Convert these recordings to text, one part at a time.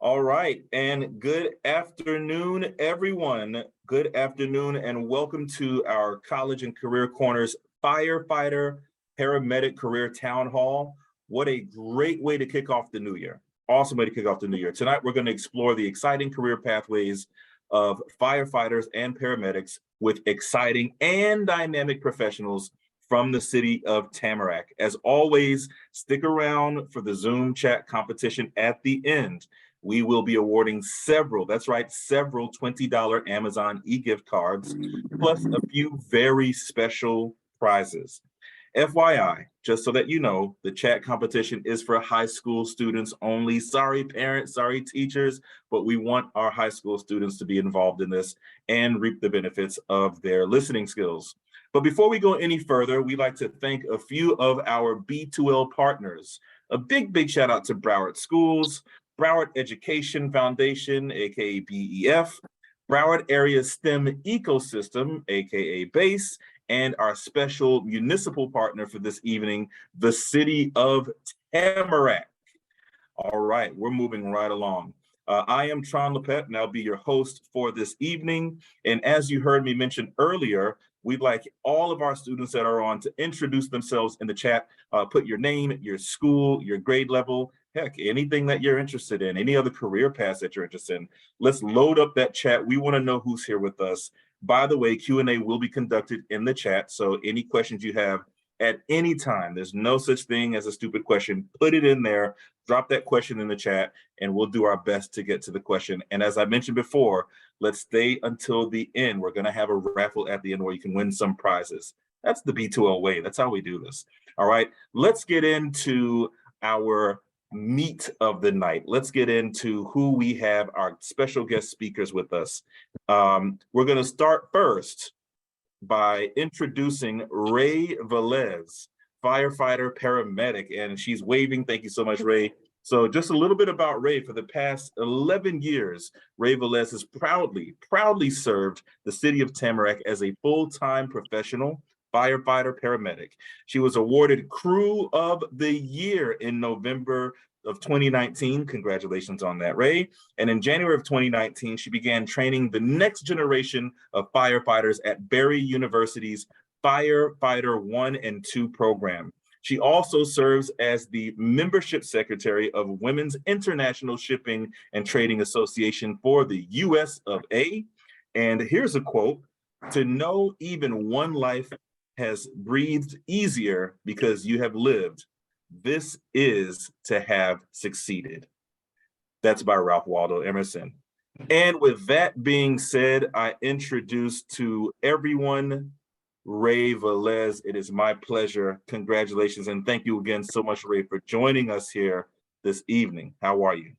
All right, and good afternoon, everyone. Good afternoon, and welcome to our College and Career Corners Firefighter Paramedic Career Town Hall. What a great way to kick off the new year. Awesome way to kick off the new year. Tonight, we're going to explore the exciting career pathways of firefighters and paramedics with exciting and dynamic professionals from the city of Tamarack. As always, stick around for the Zoom chat competition at the end. We will be awarding several $20 Amazon e-gift cards, plus a few very special prizes. FYI, just so that you know, the chat competition is for high school students only. Sorry, parents, sorry, teachers, but we want our high school students to be involved in this and reap the benefits of their listening skills. But before we go any further, we'd like to thank a few of our B2L partners. A big shout out to Broward Schools, Broward Education Foundation, aka BEF, Broward Area STEM Ecosystem, aka BASE, and our special municipal partner for this evening, the City of Tamarack. All right, we're moving right along. I am Tron Lepet, and I'll be your host for this evening. And as you heard me mention earlier, we'd like all of our students that are on to introduce themselves in the chat. Put your name, your school, your grade level, heck, anything that you're interested in, any other career paths that you're interested in. Let's load up that chat. We want to know who's here with us. By the way, Q&A will be conducted in the chat, so any questions you have at any time, there's no such thing as a stupid question. Put it in there, drop that question in the chat, and we'll do our best to get to the question. And as I mentioned before, let's stay until the end. We're going to have a raffle at the end where you can win some prizes. That's the B2L way. That's how we do this. All right, let's get into our meat of the night. Let's get into who we have, our special guest speakers with us. We're going to start first by introducing Ray Velez, firefighter paramedic, and she's waving. Thank you so much, Ray. So just a little bit about Ray. For the past 11 years, Ray Velez has proudly served the city of Tamarack as a full-time professional firefighter paramedic. She was awarded Crew of the Year in November of 2019. Congratulations on that, Ray. And in January of 2019, she began training the next generation of firefighters at Barry University's Firefighter 1 and 2 program. She also serves as the membership secretary of Women's International Shipping and Trading Association for the US of A. And here's a quote: "To know even one life has breathed easier because you have lived. This is to have succeeded." That's by Ralph Waldo Emerson. And with that being said, I introduce to everyone Ray Velez. It is my pleasure. Congratulations, and thank you again so much, Ray, for joining us here this evening. How are you?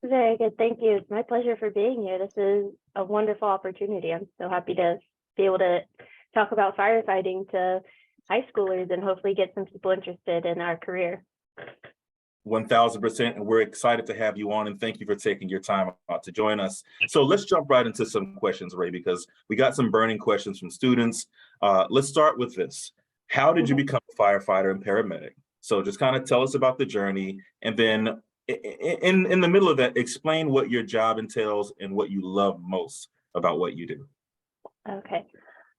Very good, thank you. It's my pleasure for being here. This is a wonderful opportunity. I'm so happy to be able to talk about firefighting to high schoolers and hopefully get some people interested in our career. 1000%, and we're excited to have you on, and thank you for taking your time out to join us. So let's jump right into some questions, Ray, because we got some burning questions from students. Let's start with this. How did you become a firefighter and paramedic? So just kind of tell us about the journey, and then in the middle of that, explain what your job entails and what you love most about what you do. Okay,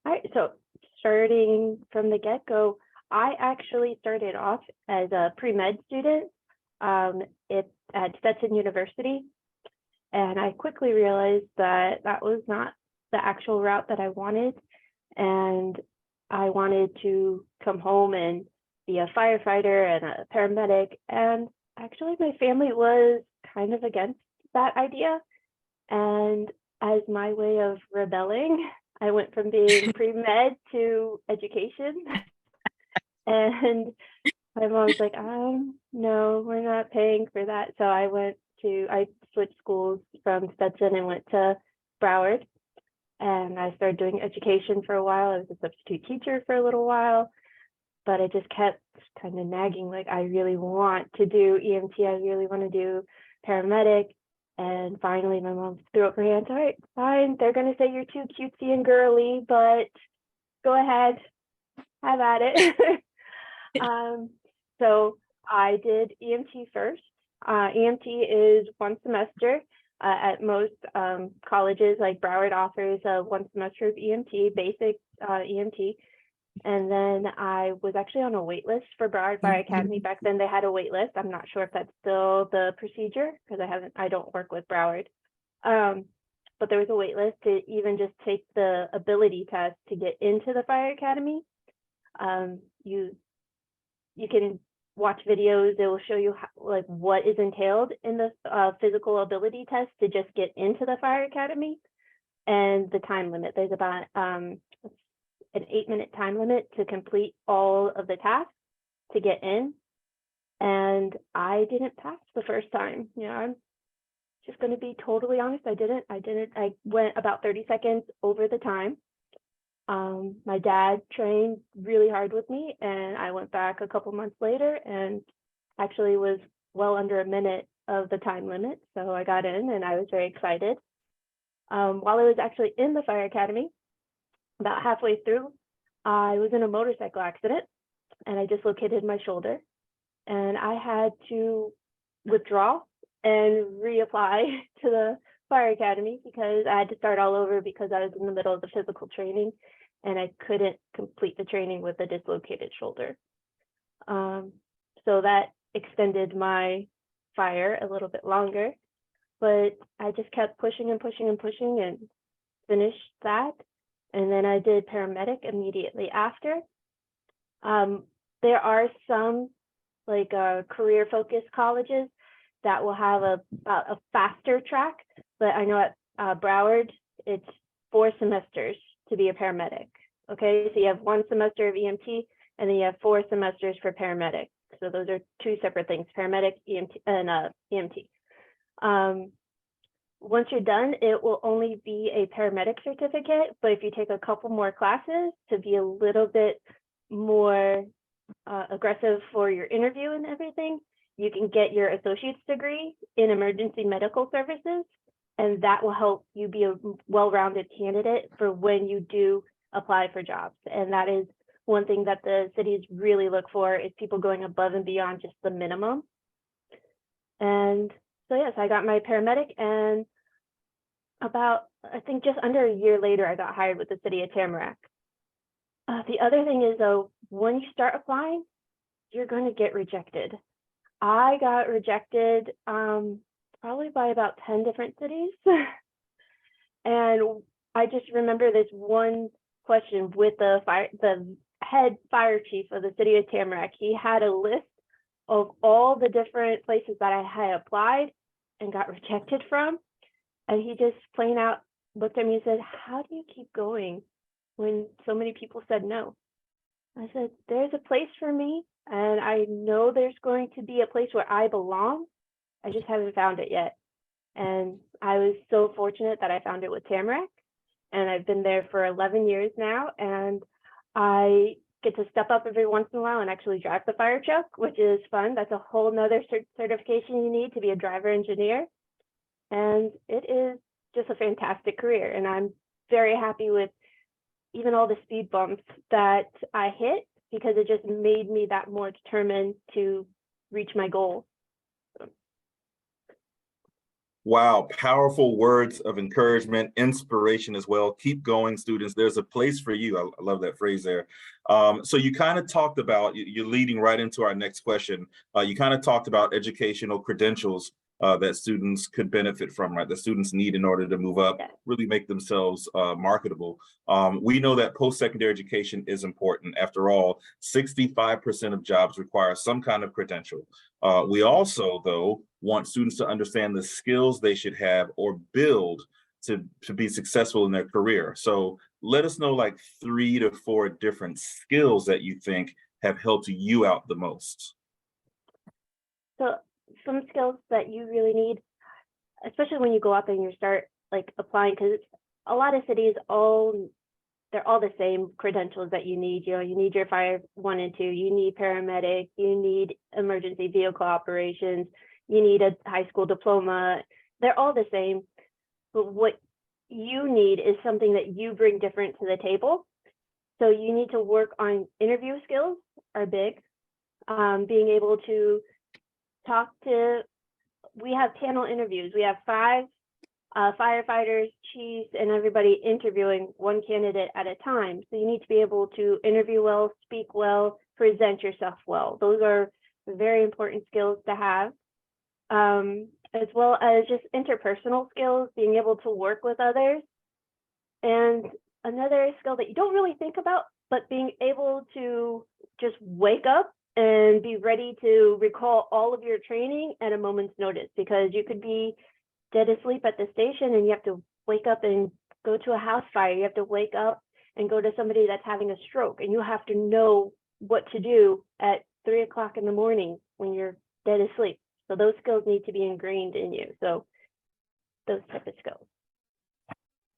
all right, so starting from the get-go, I actually started off as a pre-med student at Stetson University, and I quickly realized that that was not the actual route that I wanted, and I wanted to come home and be a firefighter and a paramedic, and actually my family was kind of against that idea, and as my way of rebelling, I went from being pre-med to education. And my mom was like, no, we're not paying for that. So I switched schools from Stetson and went to Broward. And I started doing education for a while. I was a substitute teacher for a little while. But I just kept kind of nagging, like, I really want to do EMT. I really want to do paramedic. And finally, my mom threw up her hands. All right, fine. They're going to say you're too cutesy and girly, but go ahead. Have at it. So I did EMT first. EMT is 1 semester. At most colleges like Broward offers 1 semester of EMT, basic EMT. And then I was actually on a wait list for Broward Fire Academy. Back then they had a wait list. I'm not sure if that's still the procedure because I don't work with Broward. But there was a wait list to even just take the ability test to get into the fire academy. You can watch videos. It will show you how, like what is entailed in the physical ability test to just get into the fire academy, and the time limit. There's about an 8-minute time limit to complete all of the tasks to get in. And I didn't pass the first time. You know, I'm just going to be totally honest. I went about 30 seconds over the time. My dad trained really hard with me, and I went back a couple months later and actually was well under a minute of the time limit. So I got in and I was very excited. While I was actually in the fire academy, about halfway through, I was in a motorcycle accident and I dislocated my shoulder, and I had to withdraw and reapply to the fire academy because I had to start all over because I was in the middle of the physical training and I couldn't complete the training with a dislocated shoulder. So that extended my fire a little bit longer, but I just kept pushing and pushing and pushing and finished that. And then I did paramedic immediately after. There are some like career focused colleges that will have a faster track, but I know at Broward, it's 4 semesters to be a paramedic. Okay, so you have 1 semester of EMT and then you have 4 semesters for paramedic. So those are 2 separate things, paramedic, EMT, and EMT. Once you're done, it will only be a paramedic certificate, but if you take a couple more classes to be a little bit more aggressive for your interview and everything, you can get your associate's degree in emergency medical services, and that will help you be a well-rounded candidate for when you do apply for jobs. And that is one thing that the cities really look for, is people going above and beyond just the minimum. And so yes, I got my paramedic, and about, I think just under a year later, I got hired with the city of Tamarack. The other thing is though, when you start applying, you're going to get rejected. I got rejected probably by about 10 different cities. And I just remember this one question with the head fire chief of the city of Tamarack. He had a list of all the different places that I had applied and got rejected from. And he just plain out looked at me and said, "How do you keep going when so many people said no?" I said, "There's a place for me, and I know there's going to be a place where I belong. I just haven't found it yet." And I was so fortunate that I found it with Tamarack, and I've been there for 11 years now, and I get to step up every once in a while and actually drive the fire truck, which is fun. That's a whole nother certification you need to be a driver engineer. And it is just a fantastic career. And I'm very happy with even all the speed bumps that I hit, because it just made me that more determined to reach my goal. Wow, powerful words of encouragement, inspiration as well. Keep going, students. There's a place for you. I love that phrase there. So you kind of talked about, you're leading right into our next question. You kind of talked about educational credentials that students could benefit from, right? That students need in order to move up, really make themselves marketable. We know that post-secondary education is important. After all, 65% of jobs require some kind of credential. We also, though, want students to understand the skills they should have or build to be successful in their career. So let us know like 3 to 4 different skills that you think have helped you out the most. So some skills that you really need, especially when you go out there and you start like applying, because a lot of cities, they're all the same credentials that you need. You know, you need your fire 1 and 2, you need paramedic, you need emergency vehicle operations, you need a high school diploma. They're all the same, but what you need is something that you bring different to the table. So you need to work on interview skills are big. Being able to talk to we have panel interviews. We have 5 firefighters, chiefs, and everybody interviewing one candidate at a time. So you need to be able to interview well, speak well, present yourself well. Those are very important skills to have, as well as just interpersonal skills, being able to work with others. And another skill that you don't really think about, but being able to just wake up and be ready to recall all of your training at a moment's notice, because you could be dead asleep at the station and you have to wake up and go to a house fire. You have to wake up and go to somebody that's having a stroke, and you have to know what to do at 3 o'clock in the morning when you're dead asleep. So those skills need to be ingrained in you. So those type of skills.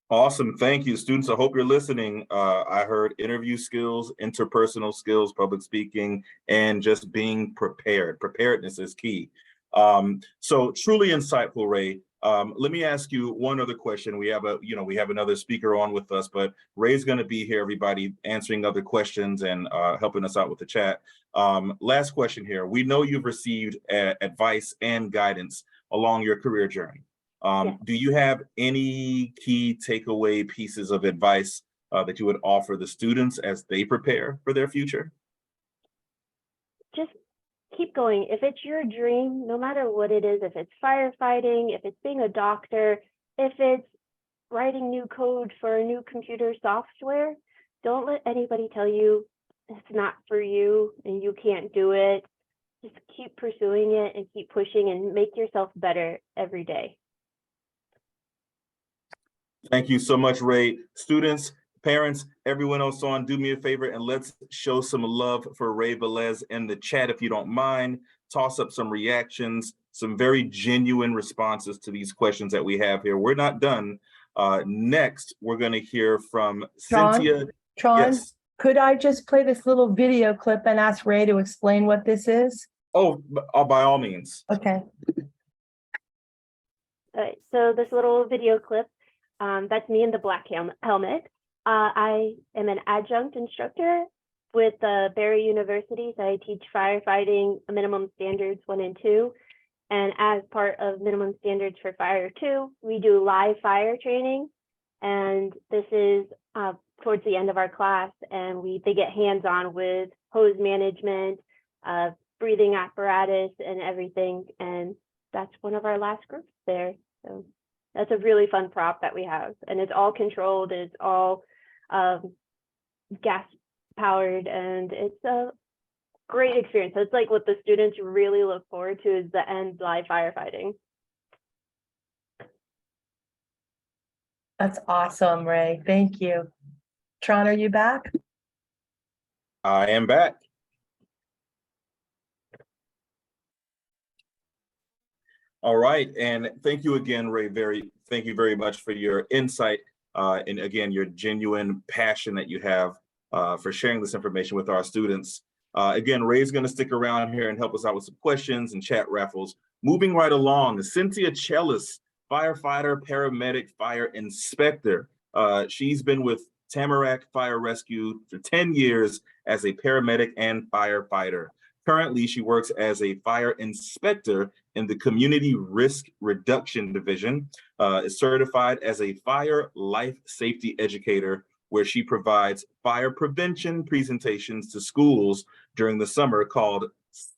Awesome. Thank you, students. I hope you're listening. I heard interview skills, interpersonal skills, public speaking, and just being prepared. Preparedness is key. So truly insightful, Ray. Let me ask you one other question. We have another speaker on with us, but Ray's going to be here, everybody, answering other questions and helping us out with the chat. Last question here. We know you've received advice and guidance along your career journey. Yes. Do you have any key takeaway pieces of advice that you would offer the students as they prepare for their future? Just keep going. If it's your dream, no matter what it is, if it's firefighting, if it's being a doctor, if it's writing new code for a new computer software, don't let anybody tell you it's not for you and you can't do it. Just keep pursuing it and keep pushing and make yourself better every day. Thank you so much, Ray. Students, parents, everyone else on, do me a favor and let's show some love for Ray Velez in the chat if you don't mind. Toss up some reactions, some very genuine responses to these questions that we have here. We're not done. Next, we're going to hear from Cynthia. Tron, yes. Could I just play this little video clip and ask Ray to explain what this is? Oh, by all means. Okay. All right, so this little video clip, that's me in the black helmet. I am an adjunct instructor with Barry University. So I teach firefighting minimum standards 1 and 2. And as part of minimum standards for fire 2, we do live fire training. And this is towards the end of our class, and they get hands-on with hose management, breathing apparatus and everything. And that's one of our last groups there. So that's a really fun prop that we have, and it's all controlled. It's all gas powered, and it's a great experience. So it's like what the students really look forward to is the end live firefighting. That's awesome, Ray. Thank you. Tron, are you back? I am back. All right, and thank you again, Ray. Thank you very much for your insight and again, your genuine passion that you have for sharing this information with our students. Again, Ray's going to stick around here and help us out with some questions and chat raffles. Moving right along, Cynthia Chellis, firefighter, paramedic, fire inspector. She's been with Tamarack Fire Rescue for 10 years as a paramedic and firefighter. Currently, she works as a fire inspector in the Community Risk Reduction Division, is certified as a fire life safety educator, where she provides fire prevention presentations to schools during the summer called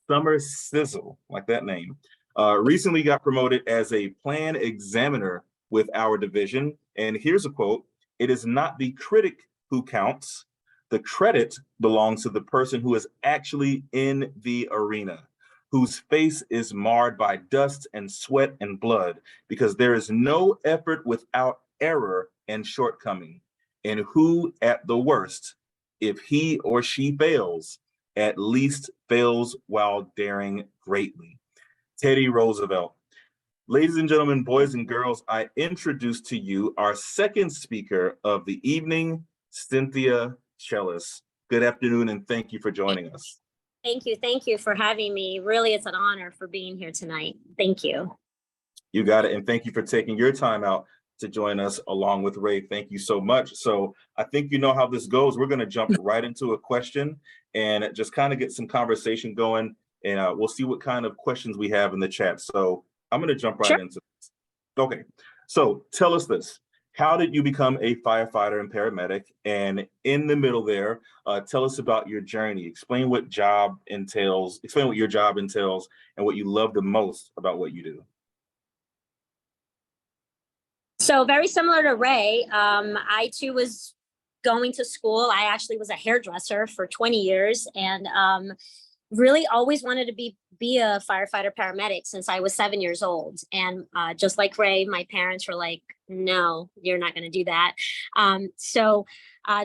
Summer Sizzle, like that name. Recently got promoted as a plan examiner with our division. And here's a quote: "It is not the critic who counts. The credit belongs to the person who is actually in the arena, whose face is marred by dust and sweat and blood, because there is no effort without error and shortcoming, and who at the worst, if he or she fails, at least fails while daring greatly." Teddy Roosevelt. Ladies and gentlemen, boys and girls, I introduce to you our second speaker of the evening, Cynthia Chellis. Good afternoon, and thank you for joining us. Thank you for having me. Really, it's an honor for being here tonight. Thank you. You got it, and thank you for taking your time out to join us along with Ray. Thank you so much. So I think you know how this goes. We're going to jump right into a question and just kind of get some conversation going, and we'll see what kind of questions we have in the chat. So I'm going to jump right Sure. into this. Okay, so tell us this. How did you become a firefighter and paramedic? And in the middle there, tell us about your journey. Explain what your job entails, and what you love the most about what you do. So very similar to Ray, I too was going to school. I actually was a hairdresser for 20 years and really always wanted to be a firefighter paramedic since I was 7 years old. And just like Ray, my parents were like, no, you're not going to do that. So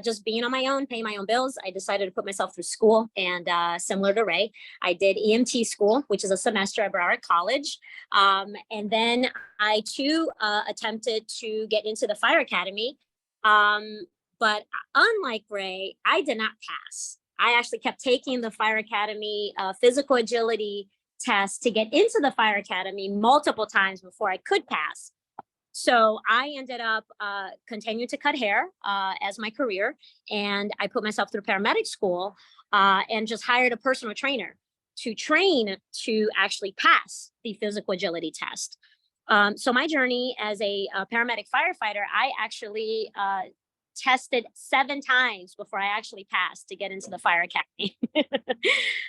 just being on my own, paying my own bills, I decided to put myself through school. And similar to Ray, I did EMT school, which is a semester at Broward College. And then I too attempted to get into the fire academy. But unlike Ray, I did not pass. I actually kept taking the fire academy physical agility test to get into the fire academy multiple times before I could pass. So I ended up continuing to cut hair as my career, and I put myself through paramedic school and just hired a personal trainer to train to actually pass the physical agility test. So my journey as a paramedic firefighter, I actually tested 7 times before I actually passed to get into the fire academy.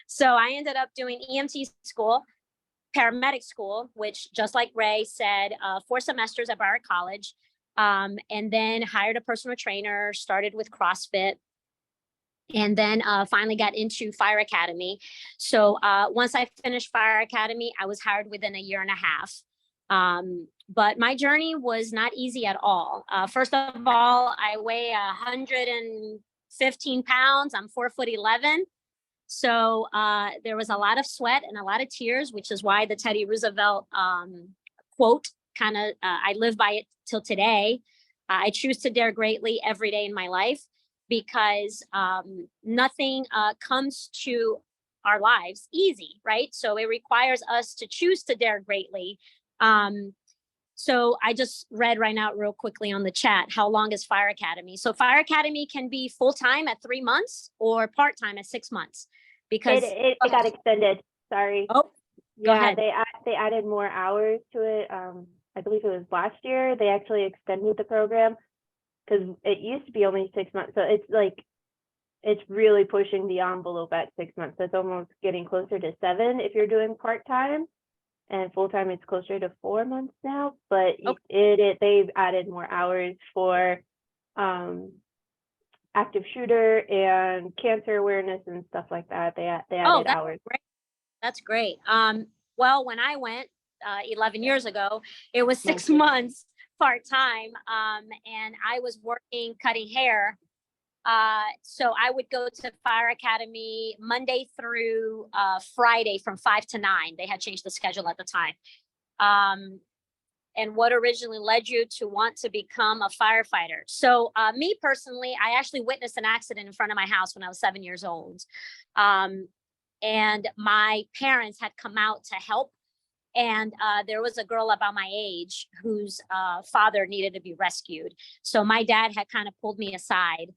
So I ended up doing EMT school, paramedic school, which just like Ray said, 4 semesters at Broward College, and then hired a personal trainer, started with CrossFit, and then finally got into fire academy. So once I finished fire academy, I was hired within a year and a half. But my journey was not easy at all. First of all, I weigh 115 pounds. I'm 4'11". So there was a lot of sweat and a lot of tears, which is why the Teddy Roosevelt quote kind of, I live by it till today. I choose to dare greatly every day in my life because nothing comes to our lives easy, right? So it requires us to choose to dare greatly. So I just read right now real quickly on the chat, how long is Fire Academy? So Fire Academy can be full-time at 3 months or part-time at 6 months because it got extended. Sorry. Oh, go Yeah, ahead. they added more hours to it. I believe it was last year. They actually extended the program because it used to be only 6 months. So it's like, it's really pushing the envelope at 6 months. So it's almost getting closer to 7 if you're doing part-time. And full-time, it's closer to 4 months now, but Okay. they've added more hours for active shooter and cancer awareness and stuff like that. They Oh, added that's hours. great. That's great. Well, when I went 11 years ago, it was 6 months part-time, and I was working cutting hair. So I would go to Fire Academy Monday through Friday from 5 to 9. They had changed the schedule at the time. And what originally led you to want to become a firefighter? So me personally, I actually witnessed an accident in front of my house when I was 7 years old. And my parents had come out to help. And there was a girl about my age whose father needed to be rescued. So my dad had kind of pulled me aside.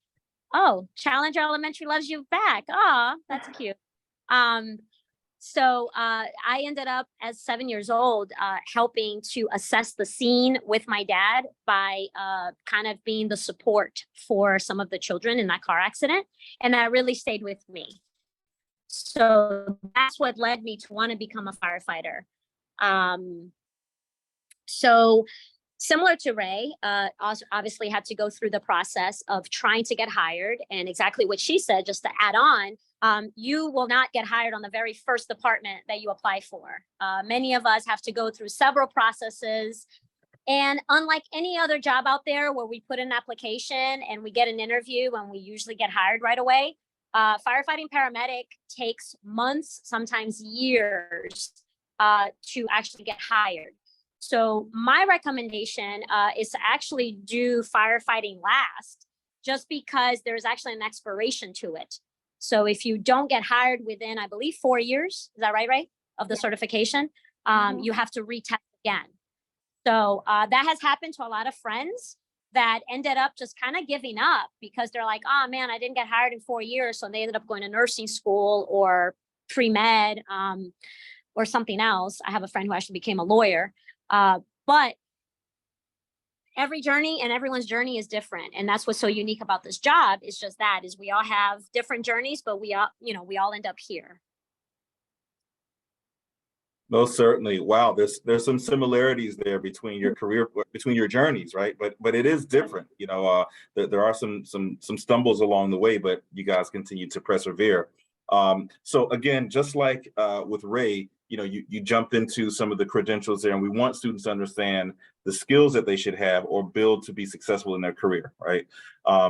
Oh, Challenger Elementary loves you back. Oh, that's cute. So I ended up as 7 years old helping to assess the scene with my dad by kind of being the support for some of the children in that car accident. And that really stayed with me. So that's what led me to want to become a firefighter. So similar to Ray, also obviously had to go through the process of trying to get hired, and exactly what she said, just to add on, you will not get hired on the very first department that you apply for. Many of us have to go through several processes. And unlike any other job out there where we put an application and we get an interview and we usually get hired right away, firefighting paramedic takes months, sometimes years to actually get hired. So my recommendation is to actually do firefighting last, just because there's actually an expiration to it. So if you don't get hired within, I believe, 4 years, is that right, Ray, of the certification, you have to retest again. So that has happened to a lot of friends that ended up just kind of giving up because they're like, oh man, I didn't get hired in 4 years. So they ended up going to nursing school or pre-med, or something else. I have a friend who actually became a lawyer. But every journey and everyone's journey is different. And that's what's so unique about this job, is just that, is we all have different journeys, but we all end up here. Most certainly. Wow, there's some similarities there between your career, between your journeys, right? But it is different. There are some stumbles along the way, but you guys continue to persevere. So again, just like with Ray, you jumped into some of the credentials there, and we want students to understand the skills that they should have or build to be successful in their career, right?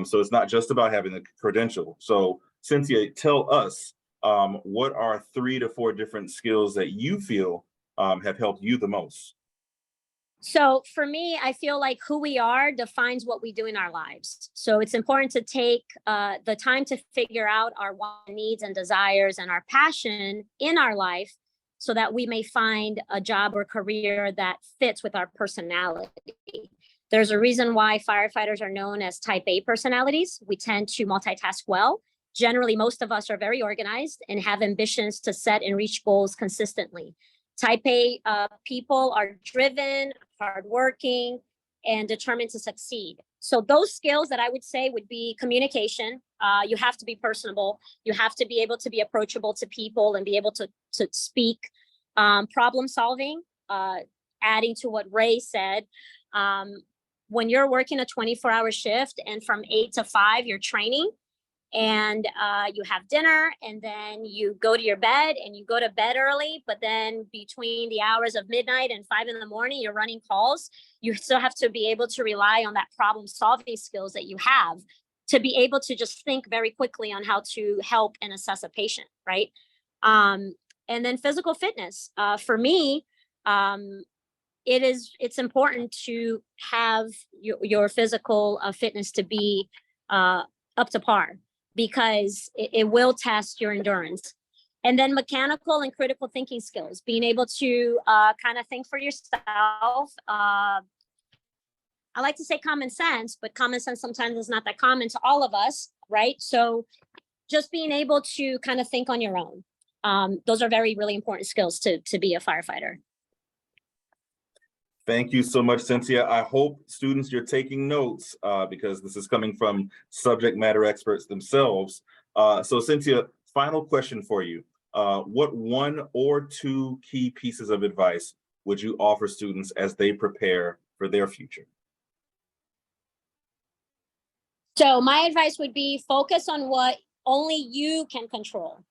So it's not just about having the credential. So Cynthia, tell us, what are 3 to 4 different skills that you feel have helped you the most? So for me, I feel like who we are defines what we do in our lives. So it's important to take the time to figure out our needs and desires and our passion in our life, so that we may find a job or career that fits with our personality. There's a reason why firefighters are known as type A personalities. We tend to multitask well. Generally, most of us are very organized and have ambitions to set and reach goals consistently. Type A people are driven, hardworking, and determined to succeed. So those skills that I would say would be communication. You have to be personable. You have to be able to be approachable to people and be able to speak. Problem solving, adding to what Ray said. When you're working a 24-hour shift and from 8 to 5, you're training, and you have dinner, and then you go to your bed, and you go to bed early, but then between the hours of midnight and 5 in the morning, you're running calls. You still have to be able to rely on that problem solving skills that you have to be able to just think very quickly on how to help and assess a patient, right? And then physical fitness. For me, it's important to have your physical fitness to be up to par, because it will test your endurance. And then mechanical and critical thinking skills, being able to kind of think for yourself. I like to say common sense, but common sense sometimes is not that common to all of us, right? So just being able to kind of think on your own. Those are very, really important skills to be a firefighter. Thank you so much, Cynthia. I hope students, you're taking notes because this is coming from subject matter experts themselves. So Cynthia, final question for you. What 1 or 2 key pieces of advice would you offer students as they prepare for their future? So my advice would be focus on what only you can control.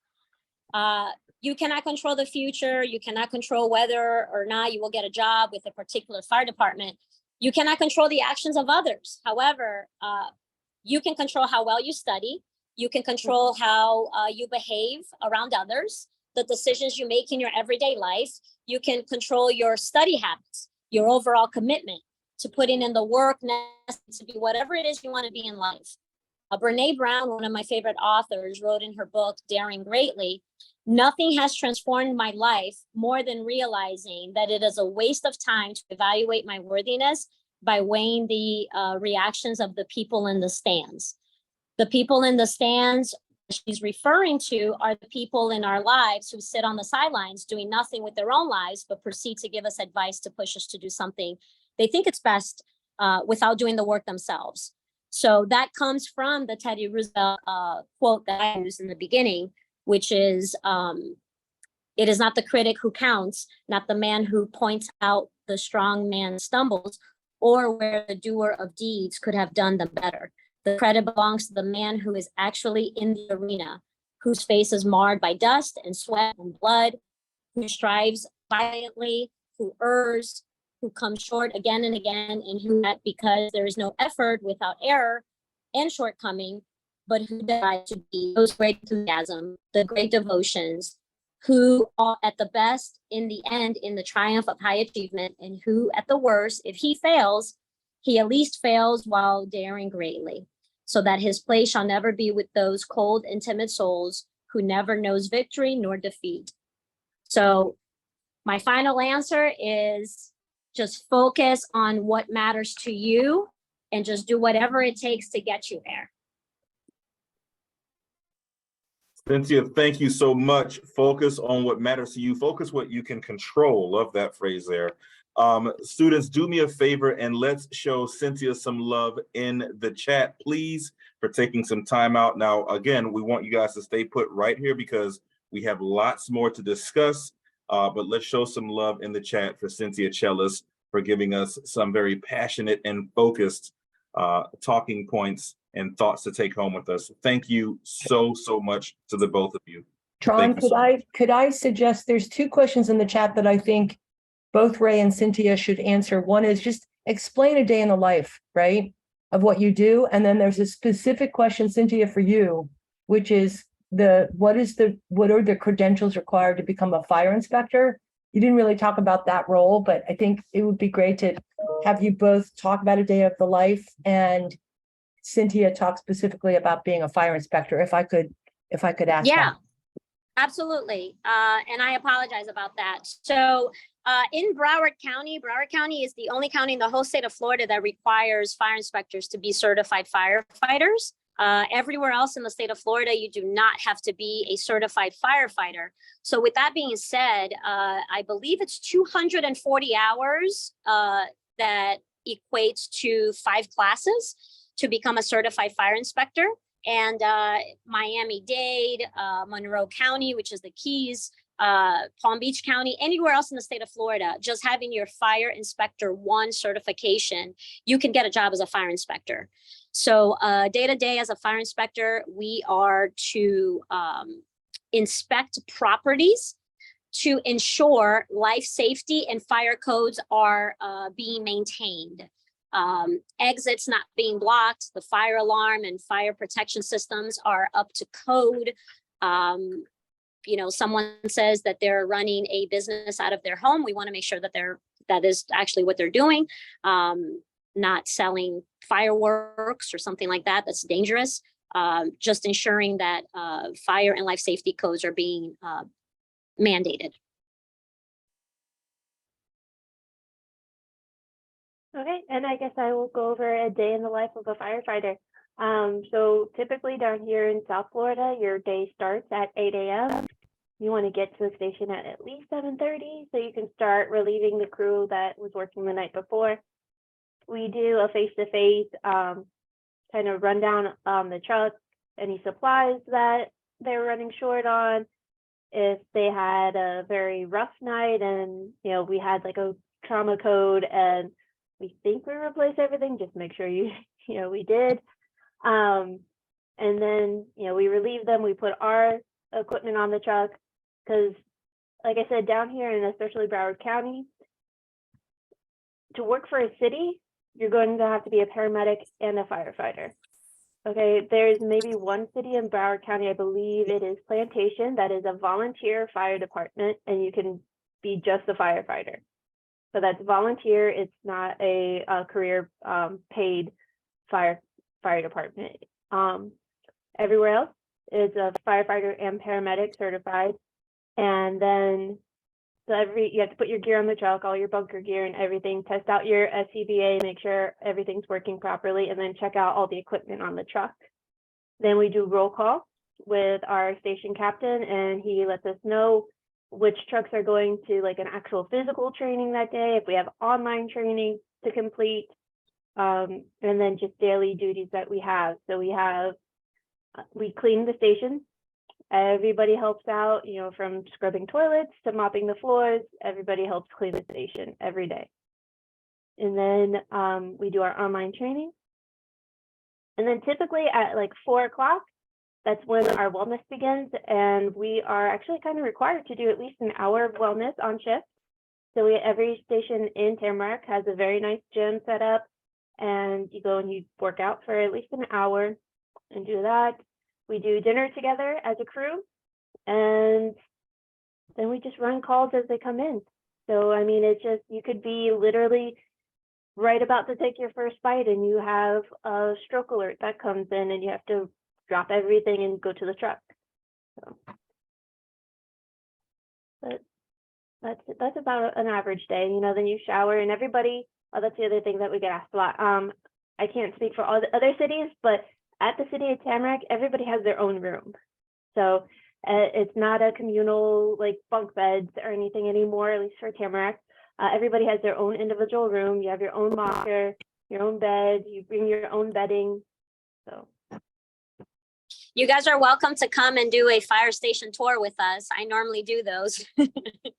You cannot control the future. You cannot control whether or not you will get a job with a particular fire department. You cannot control the actions of others. However, you can control how well you study. You can control how you behave around others, the decisions you make in your everyday life. You can control your study habits, your overall commitment to putting in the work necessary to be whatever it is you want to be in life. Brene Brown, one of my favorite authors, wrote in her book, Daring Greatly, "Nothing has transformed my life more than realizing that it is a waste of time to evaluate my worthiness by weighing the reactions of the people in the stands." The people in the stands she's referring to are the people in our lives who sit on the sidelines doing nothing with their own lives, but proceed to give us advice to push us to do something they think it's best without doing the work themselves. So that comes from the Teddy Roosevelt quote that I used in the beginning, which is, it is not the critic who counts, not the man who points out the strong man stumbles, or where the doer of deeds could have done them better. The credit belongs to the man who is actually in the arena, whose face is marred by dust and sweat and blood, who strives violently, who errs, who comes short again and again, and who, because there is no effort without error and shortcoming, but who died to be those great enthusiasm, the great devotions, who are at the best in the end in the triumph of high achievement, and who at the worst, if he fails, he at least fails while daring greatly, so that his place shall never be with those cold and timid souls who never knows victory nor defeat. So my final answer is just focus on what matters to you and just do whatever it takes to get you there. Cynthia, thank you so much. Focus on what matters to you. Focus what you can control. Love that phrase there. Students, do me a favor and let's show Cynthia some love in the chat, please, for taking some time out. Now, again, we want you guys to stay put right here because we have lots more to discuss, but let's show some love in the chat for Cynthia Chellis for giving us some very passionate and focused talking points and thoughts to take home with us. Thank you so much to the both of you. Tron, could I suggest there's two questions in the chat that I think both Ray and Cynthia should answer. One is just explain a day in the life, right, of what you do. And then there's a specific question, Cynthia, for you, which is what are the credentials required to become a fire inspector? You didn't really talk about that role, but I think it would be great to have you both talk about a day of the life, and Cynthia talk specifically about being a fire inspector, if I could ask. Yeah, that. absolutely. And I apologize about that. So in Broward County is the only county in the whole state of Florida that requires fire inspectors to be certified firefighters. Everywhere else in the state of Florida, you do not have to be a certified firefighter. So with that being said, I believe it's 240 hours that equates to 5 classes to become a certified fire inspector. And Miami-Dade, Monroe County, which is the Keys, Palm Beach County, anywhere else in the state of Florida, just having your Fire Inspector 1 certification, you can get a job as a fire inspector. So day to day as a fire inspector, we are to inspect properties to ensure life safety and fire codes are being maintained. Exits not being blocked, the fire alarm and fire protection systems are up to code. You know, someone says that they're running a business out of their home. We want to make sure that that is actually what they're doing, not selling fireworks or something like that. That's dangerous. Just ensuring that fire and life safety codes are being mandated. Okay, and I guess I will go over a day in the life of a firefighter. So typically down here in South Florida, your day starts at 8 a.m. You want to get to the station at least 7:30 so you can start relieving the crew that was working the night before. We do a face-to-face kind of rundown on the truck, any supplies that they're running short on. If they had a very rough night and, you know, we had like a trauma code and we think we replaced everything, just make sure we did. And then, we relieve them, we put our equipment on the truck, because like I said, down here, and especially Broward County, to work for a city, you're going to have to be a paramedic and a firefighter. Okay, there's maybe one city in Broward County, I believe it is Plantation, that is a volunteer fire department, and you can be just a firefighter. So that's volunteer. It's not a career paid fire department. Everywhere else is a firefighter and paramedic certified. And then you have to put your gear on the truck, all your bunker gear and everything, test out your SCBA, make sure everything's working properly, and then check out all the equipment on the truck. Then we do roll call with our station captain, and he lets us know which trucks are going to like an actual physical training that day, if we have online training to complete, and then just daily duties that we have. So we clean the station. Everybody helps out, from scrubbing toilets to mopping the floors. Everybody helps clean the station every day. And then we do our online training. And then typically at like 4 o'clock, that's when our wellness begins, and we are actually kind of required to do at least an hour of wellness on shift. So every station in Tamarack has a very nice gym set up, and you go and you work out for at least an hour and do that. We do dinner together as a crew, and then we just run calls as they come in. So, I mean, it's just, you could be literally right about to take your first bite and you have a stroke alert that comes in and you have to drop everything and go to the truck. So, but that's about an average day. Then you shower and everybody, that's the other thing that we get asked a lot. I can't speak for all the other cities, but at the city of Tamarack, everybody has their own room. So it's not a communal like bunk beds or anything anymore, at least for Tamarack. Everybody has their own individual room. You have your own locker, your own bed, you bring your own bedding. So You guys are welcome to come and do a fire station tour with us. I normally do those.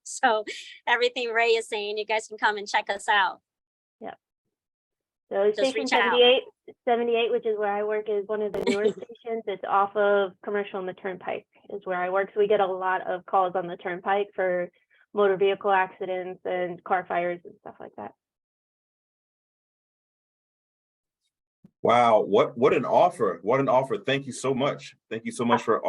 So everything Ray is saying, you guys can come and check us out. So Just Station reach out. 78, which is where I work, is one of the newer stations. It's off of Commercial and the Turnpike is where I work. So we get a lot of calls on the Turnpike for motor vehicle accidents and car fires and stuff like that. Wow, what an offer. What an offer. Thank you so much. Thank you so much for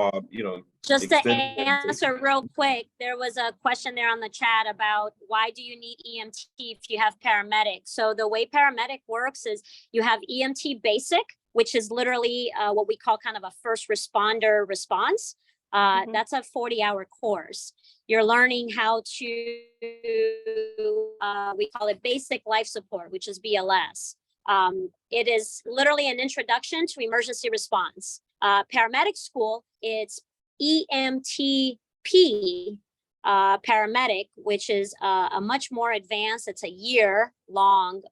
Just to extending that answer real quick, there was a question there on the chat about why do you need EMT if you have paramedic? So the way paramedic works is you have EMT basic, which is literally what we call kind of a first responder response. That's a 40-hour course. You're learning how to, we call it basic life support, which is BLS. It is literally an introduction to emergency response. Paramedic school, it's EMTP paramedic, which is a much more advanced, it's a year-long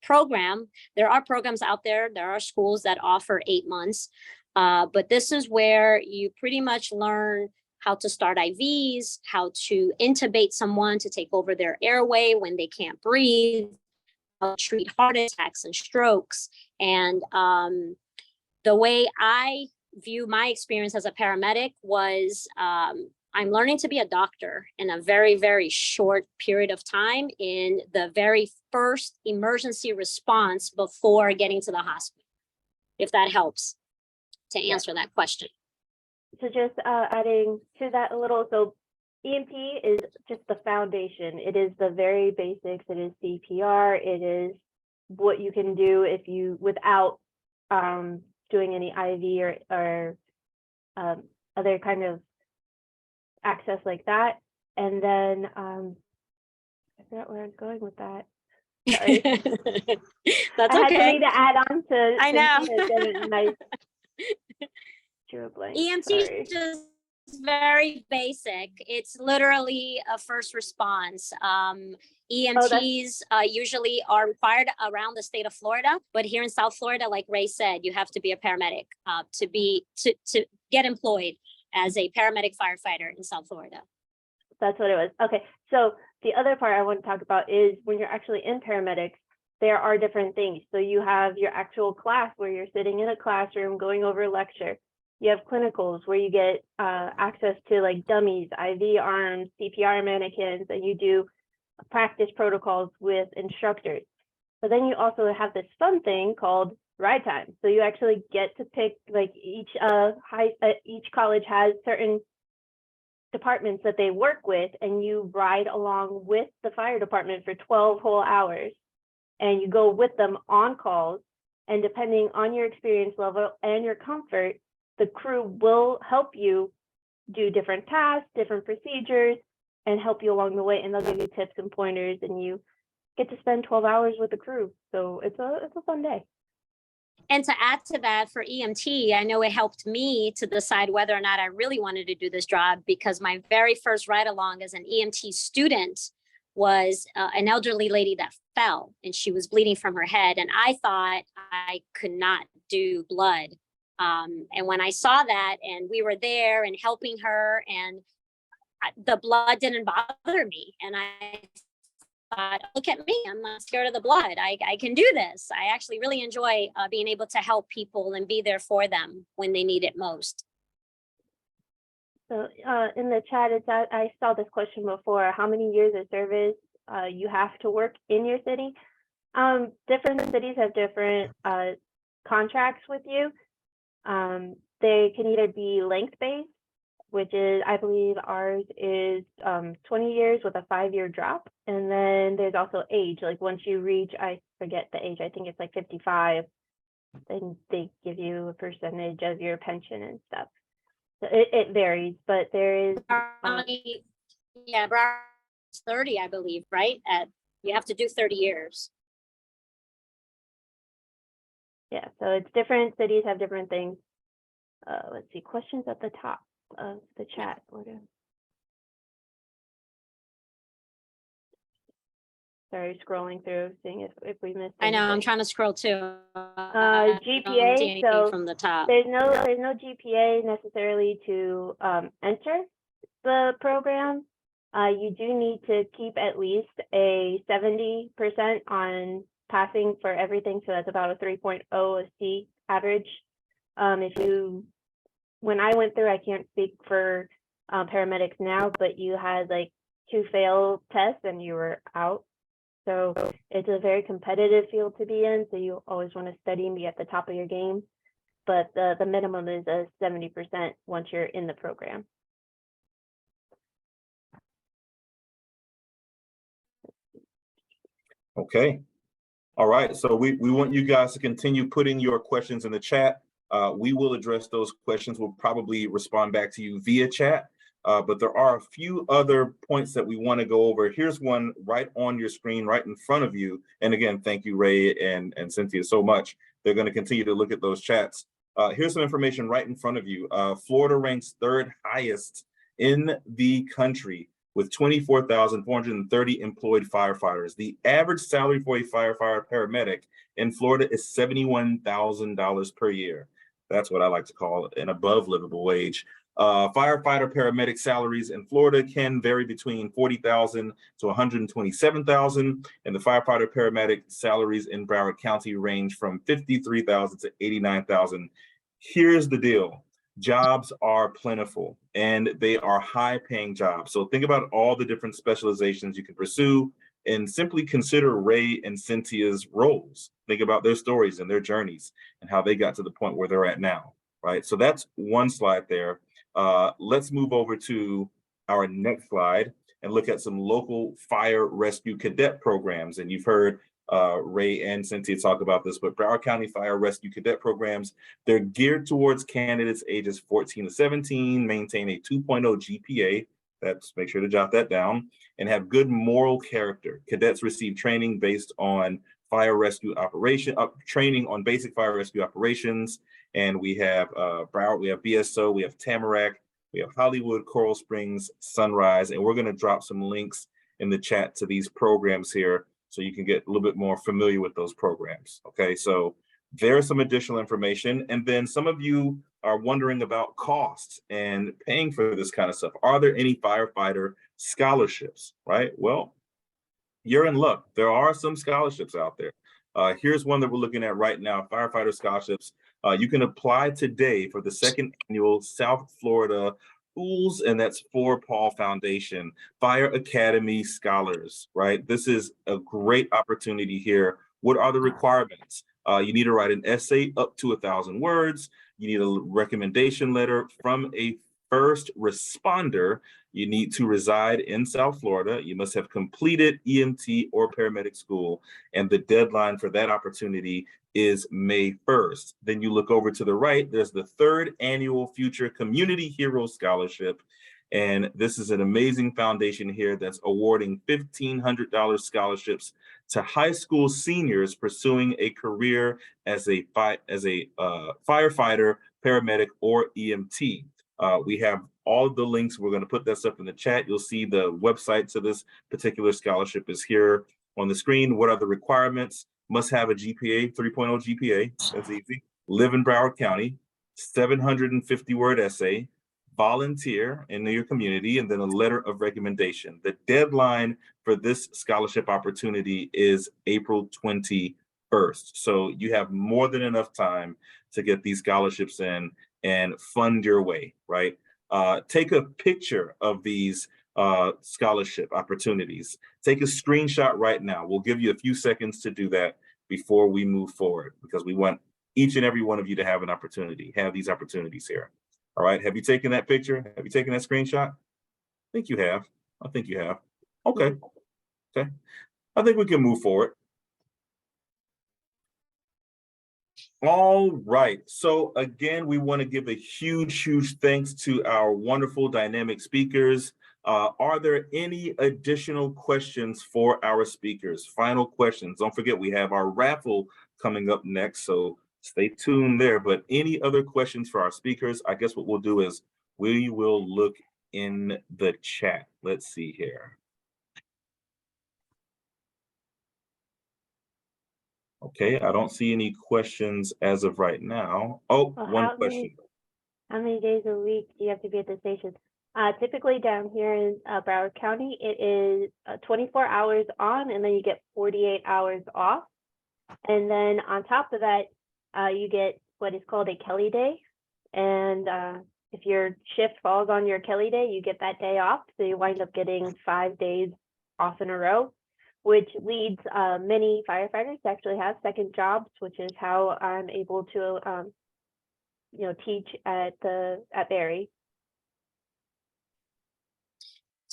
program. There are programs out there, there are schools that offer 8 months, but this is where you pretty much learn how to start IVs, how to intubate someone to take over their airway when they can't breathe, how to treat heart attacks and strokes. And the way I view my experience as a paramedic was I'm learning to be a doctor in a very, very short period of time in the very first emergency response before getting to the hospital, if that helps to answer that question. So just adding to that a little, so EMP is just the foundation. It is the very basics. It is CPR. It is what you can do if you, without doing any IV or other kind of access like that. And then I forgot where I was going with that. Sorry. That's I okay. had something to add on to I know. Cynthia's, and I drew a blank. EMT Sorry. is just very basic. It's literally a first response. EMTs usually are required around the state of Florida, but here in South Florida, like Ray said, you have to be a paramedic to get employed as a paramedic firefighter in South Florida. That's what it was. Okay, so the other part I want to talk about is when you're actually in paramedics, there are different things. So you have your actual class where you're sitting in a classroom going over a lecture. You have clinicals where you get access to like dummies, IV arms, CPR mannequins, and you do practice protocols with instructors. But then you also have this fun thing called ride time. So you actually get to pick, like each college has certain departments that they work with, and you ride along with the fire department for 12 whole hours. And you go with them on calls. And depending on your experience level and your comfort, the crew will help you do different tasks, different procedures, and help you along the way. And they'll give you tips and pointers, and you get to spend 12 hours with the crew. So it's a fun day. And to add to that, for EMT, I know it helped me to decide whether or not I really wanted to do this job, because my very first ride along as an EMT student was an elderly lady that fell, and she was bleeding from her head. And I thought I could not do blood. And when I saw that, and we were there and helping her, and the blood didn't bother me. And I thought, look at me, I'm not scared of the blood. I can do this. I actually really enjoy being able to help people and be there for them when they need it most. So in the chat, I saw this question before, how many years of service you have to work in your city? Different cities have different contracts with you. They can either be length-based, which is, I believe ours is 20 years with a 5-year drop. And then there's also age, like once you reach, I forget the age, I think it's like 55, then they give you a percentage of your pension and stuff. So it varies, but there is. Yeah, 30, I believe, right? You have to do 30 years. Yeah, so it's different cities have different things. let's see, questions at the top of the chat. Sorry, scrolling through, seeing if we missed I know, I'm anything. trying to scroll too. I don't see GPA, anything so from the top. there's no GPA necessarily to enter the program. You do need to keep at least a 70% on passing for everything, so that's about a 3.0 a C average. When I went through, I can't speak for paramedics now, but you had like 2 failed tests and you were out. So it's a very competitive field to be in, so you always want to study and be at the top of your game. But the minimum is a 70% once you're in the program. Okay. All right. So we want you guys to continue putting your questions in the chat. We will address those questions. We'll probably respond back to you via chat. But there are a few other points that we want to go over. Here's one right on your screen, right in front of you. And again, thank you, Ray and Cynthia, so much. They're going to continue to look at those chats. Here's some information right in front of you. Florida ranks 3rd highest in the country with 24,430 employed firefighters. The average salary for a firefighter paramedic in Florida is $71,000 per year. That's what I like to call an above livable wage. Firefighter paramedic salaries in Florida can vary between $40,000 to $127,000, and the firefighter paramedic salaries in Broward County range from $53,000 to $89,000. Here's the deal. Jobs are plentiful and they are high-paying jobs. So think about all the different specializations you can pursue and simply consider Ray and Cynthia's roles. Think about their stories and their journeys and how they got to the point where they're at now, right? So that's one slide there. Let's move over to our next slide and look at some local fire rescue cadet programs. And you've heard Ray and Cynthia talk about this, but Broward County Fire Rescue Cadet programs, they're geared towards candidates ages 14 to 17, maintain a 2.0 GPA, that's make sure to jot that down, and have good moral character. Cadets receive training based on fire rescue operation, training on basic fire rescue operations. And we have Broward, we have BSO, we have Tamarack, we have Hollywood, Coral Springs, Sunrise, and we're going to drop some links in the chat to these programs here so you can get a little bit more familiar with those programs. Okay, so there's some additional information. And then some of you are wondering about costs and paying for this kind of stuff. Are there any firefighter scholarships, right? Well, you're in luck. There are some scholarships out there. Here's one that we're looking at right now, firefighter scholarships. You can apply today for the 2nd annual South Florida Schools, and that's for Paul Foundation Fire Academy Scholars, right? This is a great opportunity here. What are the requirements? You need to write an essay up to 1,000 words. You need a recommendation letter from a first responder. You need to reside in South Florida. You must have completed EMT or paramedic school. And the deadline for that opportunity is May 1st. Then you look over to the right, there's the 3rd annual Future Community Hero Scholarship. And this is an amazing foundation here that's awarding $1,500 scholarships to high school seniors pursuing a career as a firefighter, paramedic, or EMT. We have all of the links. We're going to put that stuff in the chat. You'll see the website to this particular scholarship is here on the screen. What are the requirements? Must have a GPA, 3.0 GPA. That's easy. Live in Broward County, 750-word essay, volunteer in your community, and then a letter of recommendation. The deadline for this scholarship opportunity is April 21st. So you have more than enough time to get these scholarships in and fund your way, right? Take a picture of these scholarship opportunities. Take a screenshot right now. We'll give you a few seconds to do that before we move forward, because we want each and every one of you to have an opportunity, have these opportunities here. All right, have you taken that picture? Have you taken that screenshot? I think you have. I think you have. Okay. Okay. I think we can move forward. All right. So again, we want to give a huge thanks to our wonderful dynamic speakers. Are there any additional questions for our speakers? Final questions. Don't forget, we have our raffle coming up next. So stay tuned there. But any other questions for our speakers? I guess what we'll do is we will look in the chat. Let's see here. Okay, I don't see any questions as of right now. Oh, Well, one question. How many days a week do you have to be at the station? Typically down here in Broward County, it is 24 hours on, and then you get 48 hours off. And then on top of that, you get what is called a Kelly Day. And if your shift falls on your Kelly Day, you get that day off. So you wind up getting 5 days off in a row, which leads many firefighters to actually have second jobs, which is how I'm able to teach at Barry.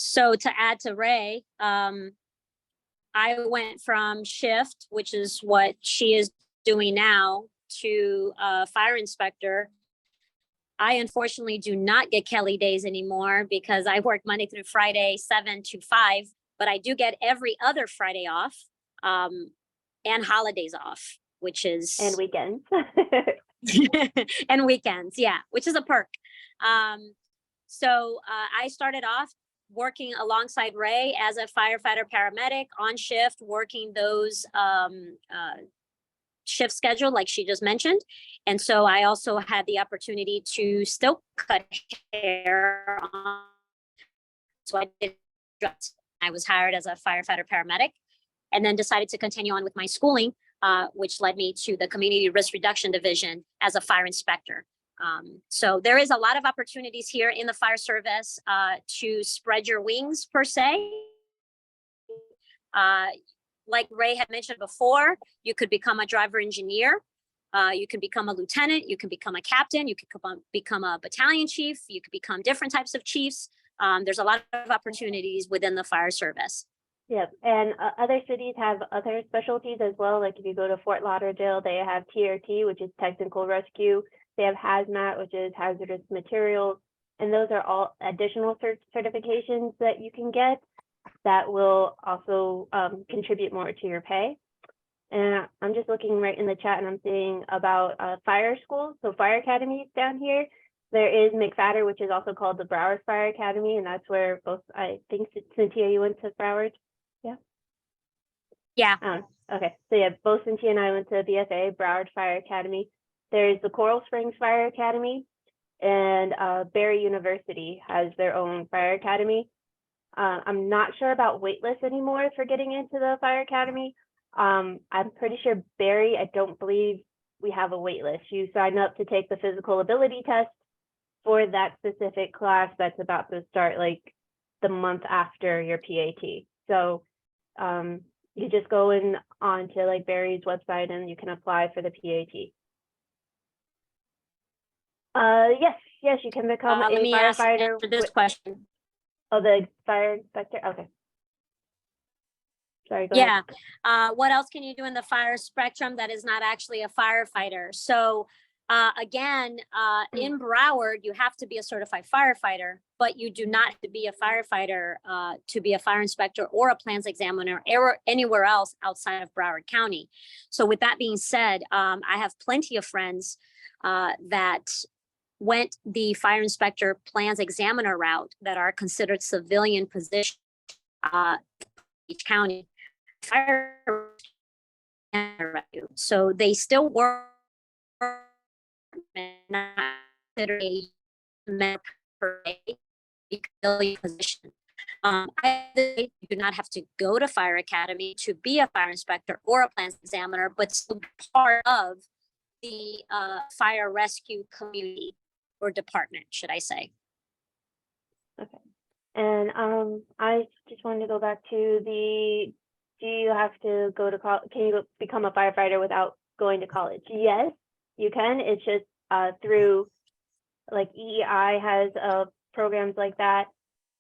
So to add to Ray, I went from shift, which is what she is doing now, to fire inspector. I unfortunately do not get Kelly days anymore because I work Monday through Friday, 7 to 5, but I do get every other Friday off, and holidays off, which is And weekends. and weekends, yeah, which is a perk. So I started off working alongside Ray as a firefighter paramedic on shift, working those shift schedule like she just mentioned. And so I also had the opportunity to still cut hair on. So I was hired as a firefighter paramedic, and then decided to continue on with my schooling, which led me to the Community Risk Reduction Division as a fire inspector. So there is a lot of opportunities here in the fire service to spread your wings, per se. Like Ray had mentioned before, you could become a driver engineer, you can become a lieutenant, you can become a captain, you could become a battalion chief, you could become different types of chiefs. There's a lot of opportunities within the fire service. Yep, and other cities have other specialties as well. Like if you go to Fort Lauderdale, they have TRT, which is technical rescue. They have hazmat, which is hazardous materials. And those are all additional certifications that you can get that will also contribute more to your pay. And I'm just looking right in the chat and I'm seeing about fire schools. So fire academies down here. There is McFadder, which is also called the Broward Fire Academy. And that's where both, I think, Cynthia, you went to Broward? Yeah. Yeah. Okay. So yeah, both Cynthia and I went to BFA, Broward Fire Academy. There's the Coral Springs Fire Academy, and Barry University has their own fire academy. I'm not sure about waitlist anymore for getting into the fire academy. I'm pretty sure Barry, I don't believe we have a waitlist. You sign up to take the physical ability test for that specific class that's about to start like the month after your PAT. So you just go in onto like Barry's website and you can apply for the PAT. Yes, you can become a Let me firefighter. answer this question. Oh, the fire inspector. Okay. Sorry. Go ahead. What else can you do in the fire spectrum that is not actually a firefighter? So again, in Broward, you have to be a certified firefighter, but you do not have to be a firefighter to be a fire inspector or a plans examiner or anywhere else outside of Broward County. So with that being said, I have plenty of friends that went the fire inspector plans examiner route that are considered civilian positions each county fire. So they still work civilian position. I do not have to go to fire academy to be a fire inspector or a plans examiner, but still part of the fire rescue community or department, should I say. Okay. And I just wanted to go back to do you have to go to college? Can you become a firefighter without going to college? Yes, you can. It's just through like EEI has programs like that.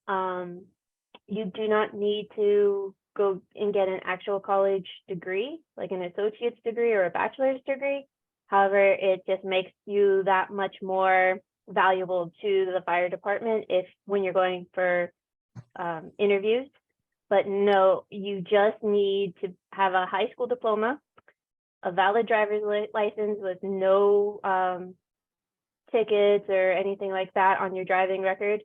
You do not need to go and get an actual college degree, like an associate's degree or a bachelor's degree. However, it just makes you that much more valuable to the fire department when you're going for interviews. But no, you just need to have a high school diploma a valid driver's license with no tickets or anything like that on your driving record.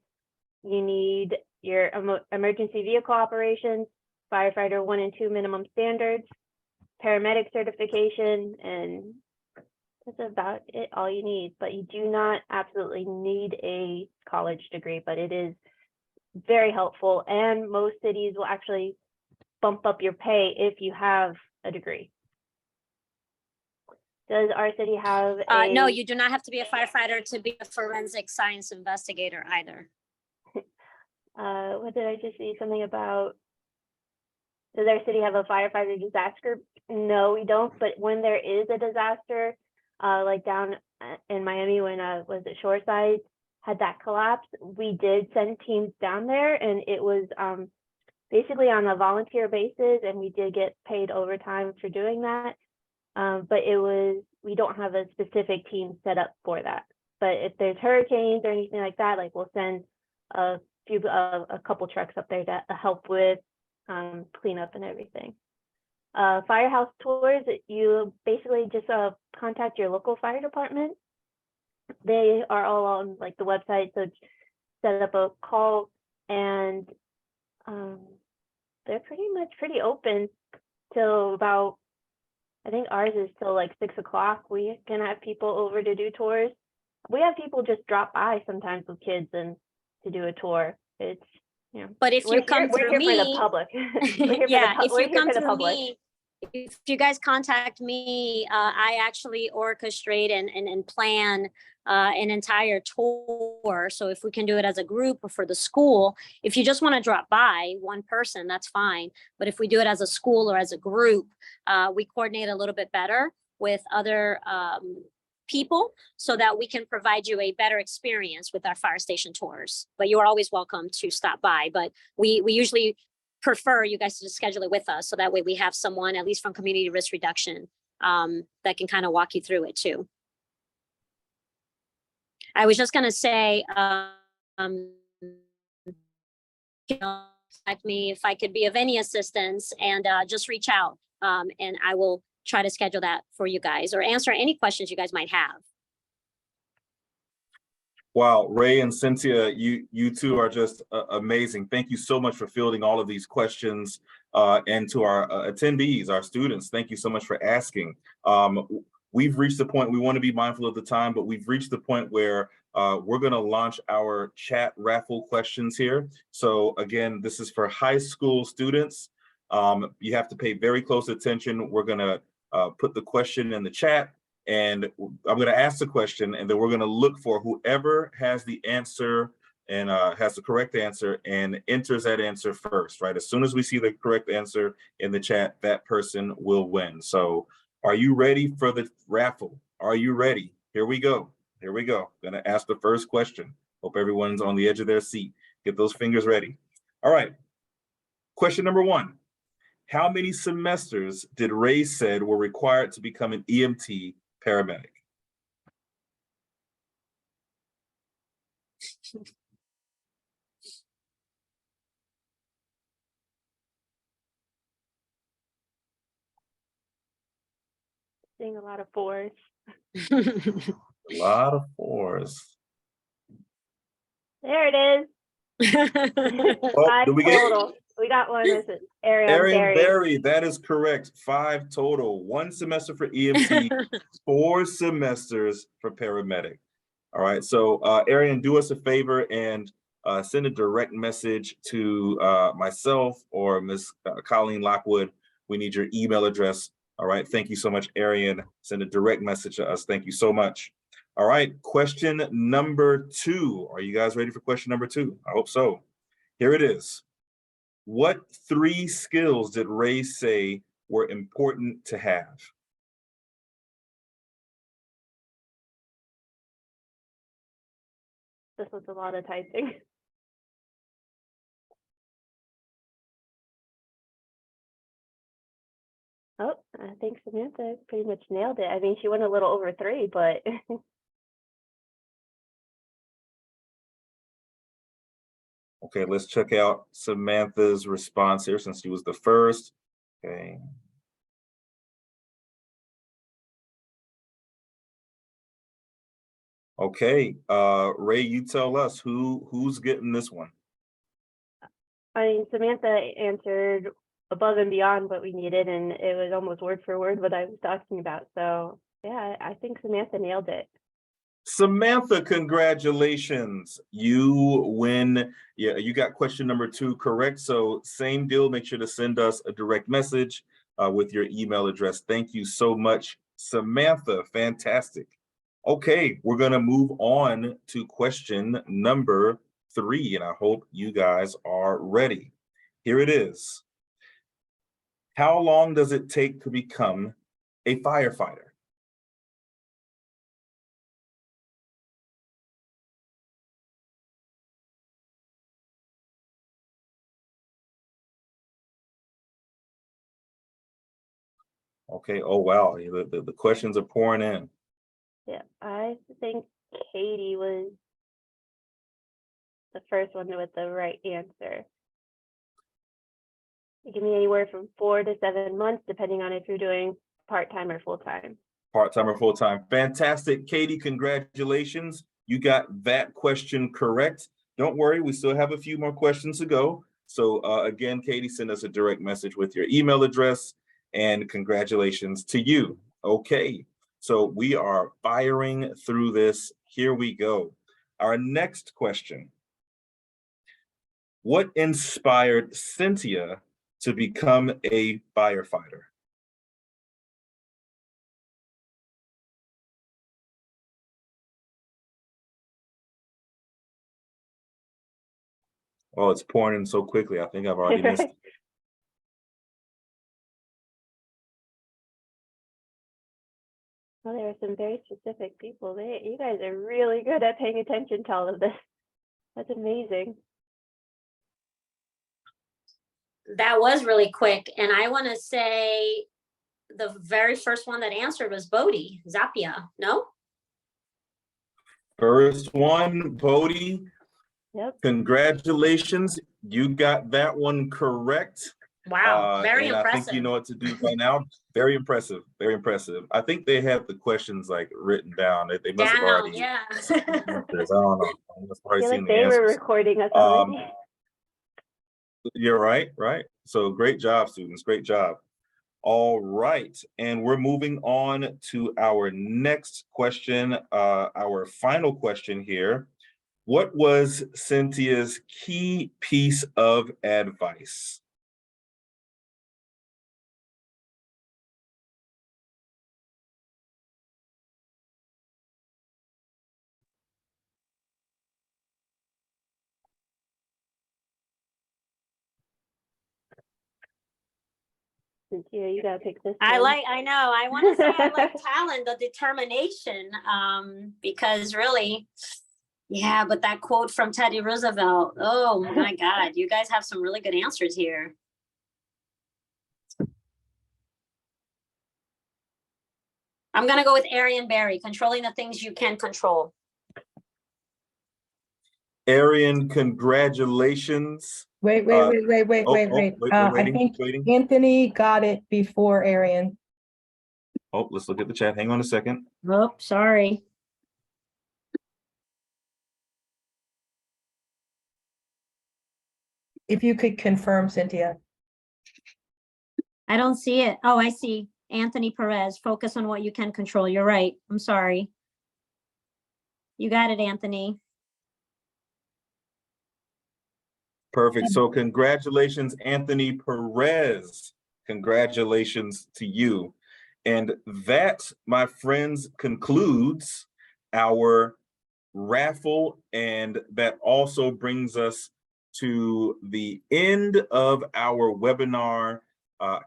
You need your emergency vehicle operations, firefighter 1 and 2 minimum standards, paramedic certification, and that's about it, all you need. But you do not absolutely need a college degree, but it is very helpful. And most cities will actually bump up your pay if you have a degree. Does our city have No, you do not have to be a firefighter to be a forensic science investigator either. What did I just see? Something about, does our city have a firefighter disaster group? No, we don't. But when there is a disaster, like down in Miami when was it Shoreside had that collapse, we did send teams down there, and it was basically on a volunteer basis, and we did get paid overtime for doing that. But it was, we don't have a specific team set up for that. But if there's hurricanes or anything like that, like we'll send a couple trucks up there to help with cleanup and everything. Firehouse tours, you basically just contact your local fire department. They are all on like the website, so set up a call, and they're pretty open till about, I think ours is till like 6 o'clock. We can have people over to do tours. We have people just drop by sometimes with kids and to do a tour. It's, you know, But if you come we're through here for the me, public. yeah, if you come through me, if you guys contact me, I actually orchestrate and plan an entire tour. So if we can do it as a group or for the school, if you just want to drop by one person, that's fine. But if we do it as a school or as a group, we coordinate a little bit better with other people so that we can provide you a better experience with our fire station tours. But you are always welcome to stop by. But we usually prefer you guys to just schedule it with us, so that way we have someone, at least from community risk reduction, that can kind of walk you through it too. I was just going to say, contact me if I could be of any assistance, and just reach out, and I will try to schedule that for you guys or answer any questions you guys might have. Wow, Ray and Cynthia, you two are just amazing. Thank you so much for fielding all of these questions, and to our attendees, our students, thank you so much for asking. We've reached the point, we want to be mindful of the time, but we've reached the point where we're going to launch our chat raffle questions here. So again, this is for high school students. You have to pay very close attention. We're going to put the question in the chat, and I'm going to ask the question, and then we're going to look for whoever has the answer and has the correct answer and enters that answer first, right? As soon as we see the correct answer in the chat, that person will win. So are you ready for the raffle? Are you ready? Here we go. Here we go. Going to ask the first question. Hope everyone's on the edge of their seat. Get those fingers ready. All right. Question number 1. How many semesters did Ray said were required to become an EMT paramedic? Seeing a lot of 4s. A lot of 4s. There it is. Oh, 5 did we get total. We got one. This is Arian Berry? That is correct. 5 total. 1 semester for EMT, 4 semesters for paramedic. All right. So Arian, do us a favor and send a direct message to myself or Ms. Colleen Lockwood. We need your email address. All right. Thank you so much, Arian. Send a direct message to us. Thank you so much. All right. Question number 2. Are you guys ready for question number 2? I hope so. Here it is. What 3 skills did Ray say were important to have? This was a lot of typing. Oh, I think Samantha pretty much nailed it. I mean, she went a little over 3, but Okay, let's check out Samantha's response here since she was the first. Okay. Okay, Ray, you tell us who's getting this one. I mean, Samantha answered above and beyond what we needed, and it was almost word for word what I was talking about. So yeah, I think Samantha nailed it. Samantha, congratulations. You win. Yeah, you got question number 2 correct. So same deal. Make sure to send us a direct message with your email address. Thank you so much, Samantha. Fantastic. Okay, we're going to move on to question number 3, and I hope you guys are ready. Here it is. How long does it take to become a firefighter? Okay. Oh, wow. The questions are pouring in. Yeah, I think Katie was the first one with the right answer. It can be anywhere from 4 to 7 months, depending on if you're doing part-time or full-time. Part-time or full-time. Fantastic. Katie, congratulations. You got that question correct. Don't worry, we still have a few more questions to go. So again, Katie, send us a direct message with your email address, and congratulations to you. Okay, so we are firing through this. Here we go. Our next question. What inspired Cynthia to become a firefighter? Oh, it's pouring in so quickly. I think I've already missed it. Well, there are some very specific people. You guys are really good at paying attention to all of this. That's amazing. That was really quick. And I want to say the very first one that answered was Bodhi Zapia. No? First one, Bodhi. Yep. Congratulations. You got that one correct. Wow. Very and impressive. I think you know what to do by now. Very impressive. Very impressive. I think they have the questions like written down. They must have already. Yeah. I don't know. I must have already I feel seen like the they were answers. recording us already. You're right. Right. So great job, students. Great job. All right, and we're moving on to our next question, our final question here. What was Cynthia's key piece of advice? Cynthia, you gotta pick this I one. know. I want to say I like talent, the determination, because really, yeah, but that quote from Teddy Roosevelt, oh my God, you guys have some really good answers here. I'm going to go with Arian Barry, controlling the things you can control. Arian, congratulations. Wait. I think waiting. Anthony got it before Arian. Oh, let's look at the chat. Hang on a second. Oh, sorry. If you could confirm, Cynthia. I don't see it. Oh, I see. Anthony Perez, focus on what you can control. You're right. I'm sorry. You got it, Anthony. Perfect. So congratulations, Anthony Perez. Congratulations to you. And that, my friends, concludes our raffle. And that also brings us to the end of our webinar.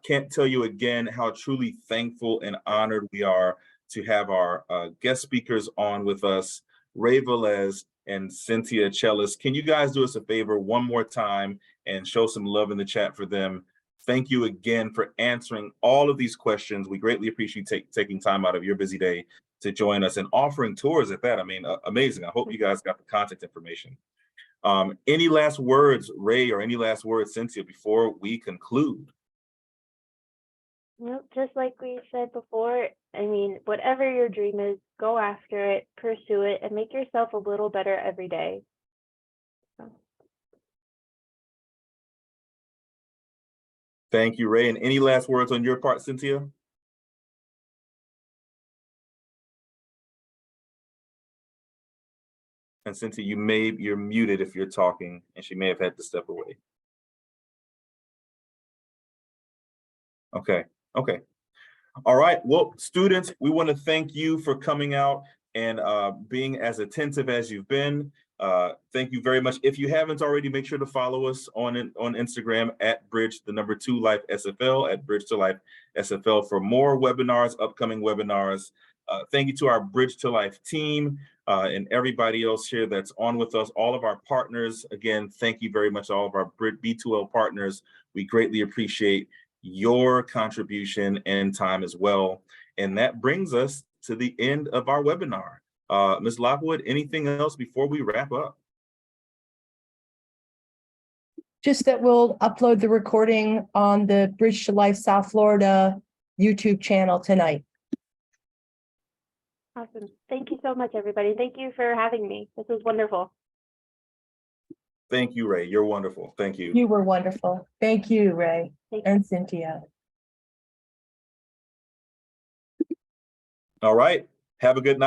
Can't tell you again how truly thankful and honored we are to have our guest speakers on with us, Ray Velez and Cynthia Chellis. Can you guys do us a favor one more time and show some love in the chat for them? Thank you again for answering all of these questions. We greatly appreciate taking time out of your busy day to join us and offering tours at that. I mean, amazing. I hope you guys got the contact information. Any last words, Ray, or any last words, Cynthia, before we conclude? Nope, just like we said before, I mean, whatever your dream is, go after it, pursue it, and make yourself a little better every day. Thank you, Ray. And any last words on your part, Cynthia? And Cynthia, you're muted if you're talking, and she may have had to step away. Okay. All right. Well, students, we want to thank you for coming out and being as attentive as you've been. Thank you very much. If you haven't already, make sure to follow us on Instagram at Bridge2Life SFL, at Bridge2Life SFL for more webinars, upcoming webinars. Thank you to our Bridge to Life team and everybody else here that's on with us, all of our partners. Again, thank you very much, all of our B2L partners. We greatly appreciate your contribution and time as well. And that brings us to the end of our webinar. Ms. Lockwood, anything else before we wrap up? Just that we'll upload the recording on the Bridge to Life South Florida YouTube channel tonight. Awesome. Thank you so much, everybody. Thank you for having me. This was wonderful. Thank you, Ray. You're wonderful. Thank you. You were wonderful. Thank you, Ray and Cynthia. All right. Have a good night.